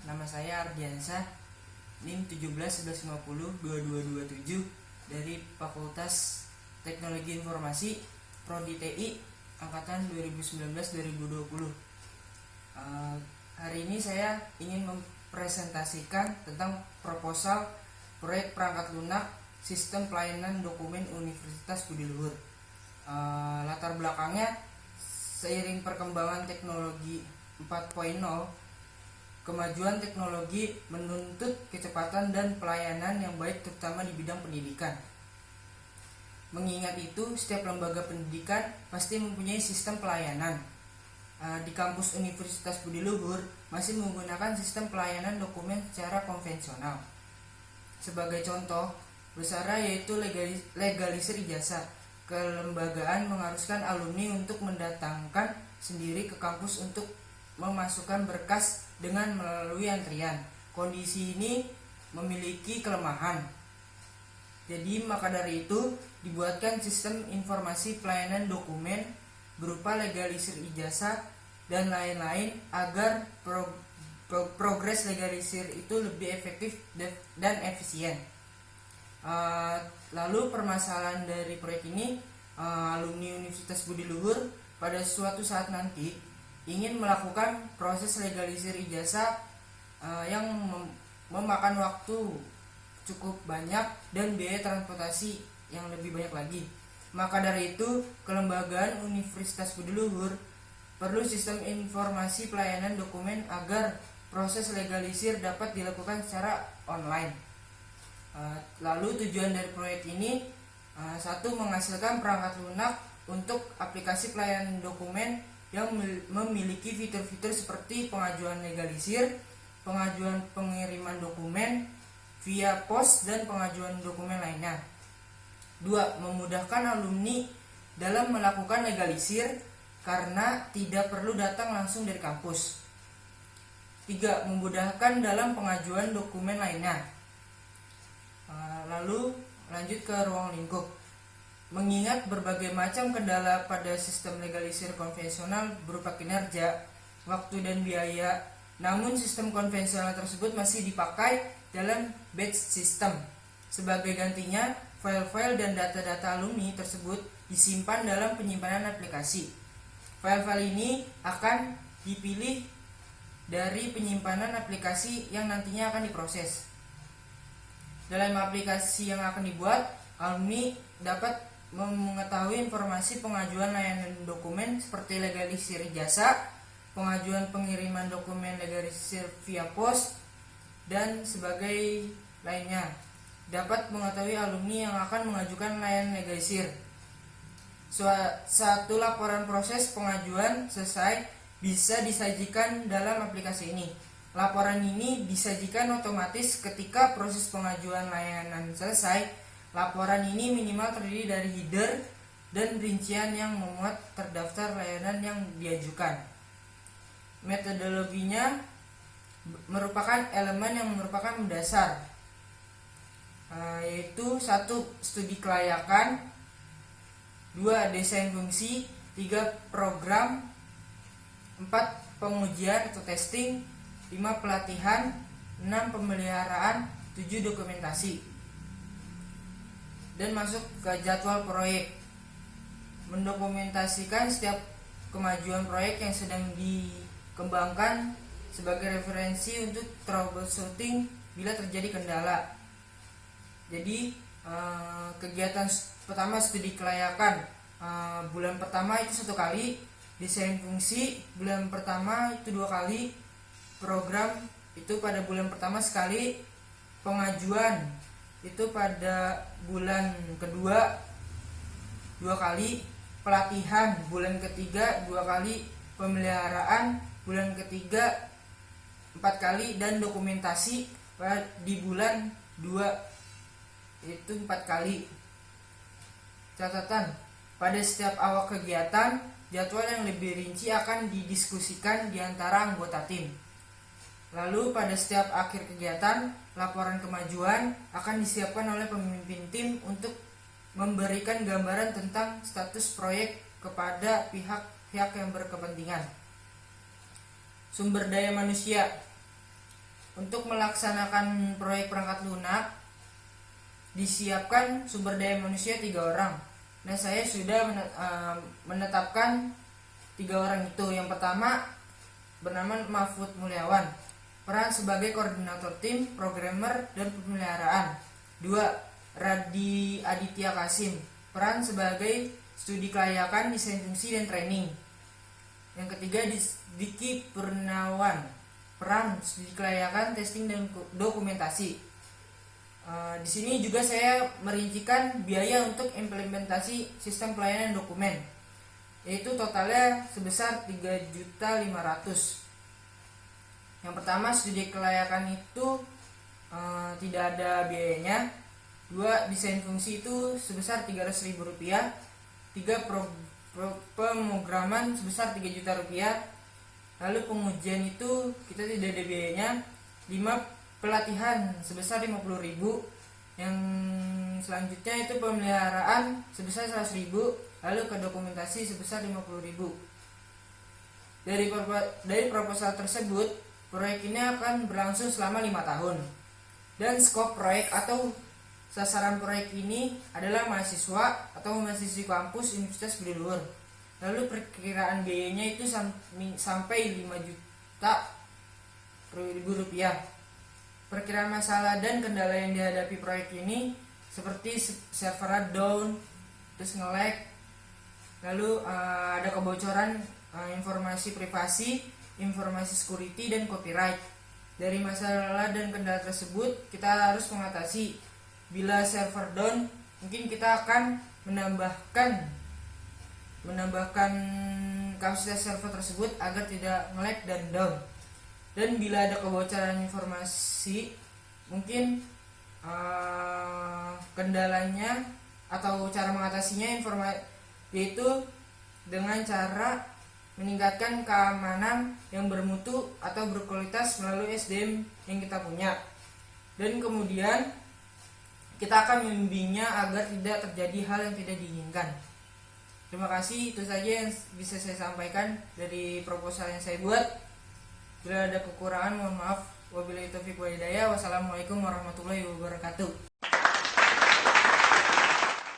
nama saya Ardiansyah, NIM 1711502227 dari Fakultas Teknologi Informasi Prodi TI angkatan 2019-2020. Hari ini saya ingin mempresentasikan tentang proposal proyek perangkat lunak sistem pelayanan dokumen Universitas Budi Luhur. Latar belakangnya, seiring perkembangan teknologi 4.0, kemajuan teknologi menuntut kecepatan dan pelayanan yang baik terutama di bidang pendidikan. Mengingat itu, setiap lembaga pendidikan pasti mempunyai sistem pelayanan. Di kampus Universitas Budi Luhur masih menggunakan sistem pelayanan dokumen secara konvensional. Sebagai contoh besar yaitu legalisir ijazah. Kelembagaan mengharuskan alumni untuk mendatangkan sendiri ke kampus untuk memasukkan berkas dengan melalui antrian. Kondisi ini memiliki kelemahan. Jadi maka dari itu dibuatkan sistem informasi pelayanan dokumen berupa legalisir ijazah dan lain-lain agar progres legalisir itu lebih efektif dan efisien. Lalu permasalahan dari proyek ini, alumni Universitas Budi Luhur pada suatu saat nanti ingin melakukan proses legalisir ijazah yang memakan waktu cukup banyak dan biaya transportasi yang lebih banyak lagi. Maka dari itu, kelembagaan Universitas Budi Luhur perlu sistem informasi pelayanan dokumen agar proses legalisir dapat dilakukan secara online. Lalu tujuan dari proyek ini, satu, menghasilkan perangkat lunak untuk aplikasi pelayanan dokumen yang memiliki fitur-fitur seperti pengajuan legalisir, pengajuan pengiriman dokumen via pos, dan pengajuan dokumen lainnya. Dua, memudahkan alumni dalam melakukan legalisir karena tidak perlu datang langsung dari kampus. Tiga, memudahkan dalam pengajuan dokumen lainnya. Lalu lanjut ke ruang lingkup. Mengingat berbagai macam kendala pada sistem legalisir konvensional berupa kinerja, waktu, dan biaya, namun sistem konvensional tersebut masih dipakai dalam batch system. Sebagai gantinya, file-file dan data-data alumni tersebut disimpan dalam penyimpanan aplikasi. File-file ini akan dipilih dari penyimpanan aplikasi yang nantinya akan diproses. Dalam aplikasi yang akan dibuat, alumni dapat mengetahui informasi pengajuan layanan dokumen seperti legalisir ijazah, pengajuan pengiriman dokumen legalisir via pos, dan sebagai lainnya. Dapat mengetahui alumni yang akan mengajukan layanan legalisir. Satu laporan proses pengajuan selesai bisa disajikan dalam aplikasi ini. Laporan ini disajikan otomatis ketika proses pengajuan layanan selesai. Laporan ini minimal terdiri dari header dan rincian yang memuat terdaftar layanan yang diajukan. Metodologinya merupakan elemen yang merupakan mendasar, yaitu 1. Studi kelayakan, 2. Desain fungsi, 3. Program, 4. Pengujian atau testing, 5. Pelatihan, 6. Pemeliharaan, 7. Dokumentasi. Dan masuk ke jadwal proyek. Mendokumentasikan setiap kemajuan proyek yang sedang dikembangkan sebagai referensi untuk troubleshooting bila terjadi kendala. Jadi kegiatan pertama studi kelayakan, bulan pertama itu 1 kali, desain fungsi bulan pertama itu 2 kali, program itu pada bulan pertama sekali, pengajuan itu pada bulan kedua 2 kali, pelatihan bulan ketiga 2 kali, pemeliharaan bulan ketiga 4 kali, dan dokumentasi di bulan 2 itu 4 kali. Catatan, pada setiap awal kegiatan, jadwal yang lebih rinci akan didiskusikan di antara anggota tim. Lalu pada setiap akhir kegiatan, laporan kemajuan akan disiapkan oleh pemimpin tim untuk memberikan gambaran tentang status proyek kepada pihak-pihak yang berkepentingan. Sumber daya manusia. Untuk melaksanakan proyek perangkat lunak disiapkan sumber daya manusia 3 orang. Nah, saya sudah menetapkan 3 orang itu. Yang pertama bernama Mahfud Mulyawan, peran sebagai koordinator tim, programmer, dan pemeliharaan. 2. Radi Aditya Kasim, peran sebagai studi kelayakan, desain fungsi, dan training. Yang ketiga Diki Purnawan, peran studi kelayakan, testing, dan dokumentasi. Di sini juga saya merincikan biaya untuk implementasi sistem pelayanan dokumen, yaitu totalnya sebesar 3.500.000. Yang pertama, studi kelayakan itu tidak ada biayanya. 2. Desain fungsi itu sebesar Rp300.000. 3. Pemrograman sebesar Rp3.000.000. Lalu pengujian itu kita tidak ada biayanya. 5. Pelatihan sebesar Rp50.000. Yang selanjutnya itu pemeliharaan sebesar Rp100.000. Lalu ke dokumentasi sebesar Rp50.000. Dari proposal tersebut, proyek ini akan berlangsung selama 5 tahun. Dan skop proyek atau sasaran proyek ini adalah mahasiswa atau mahasiswi kampus Universitas Budi Luhur. Lalu perkiraan biayanya itu sampai Rp5.000.000. Perkiraan masalah dan kendala yang dihadapi proyek ini seperti server down, terus nge-lag, lalu ada kebocoran informasi privasi, informasi security, dan copyright. Dari masalah dan kendala tersebut kita harus mengatasi. Bila server down, mungkin kita akan menambahkan kapasitas server tersebut agar tidak nge-lag dan down. Dan bila ada kebocoran informasi, mungkin kendalanya atau cara mengatasinya yaitu dengan cara meningkatkan keamanan yang bermutu atau berkualitas melalui SDM yang kita punya. Dan kemudian kita akan membimbingnya agar tidak terjadi hal yang tidak diinginkan. Terima kasih, itu saja yang bisa saya sampaikan dari proposal yang saya buat. Bila ada kekurangan mohon maaf. Wabillahi taufiq wal hidayah. Wassalamualaikum warahmatullahi wabarakatuh.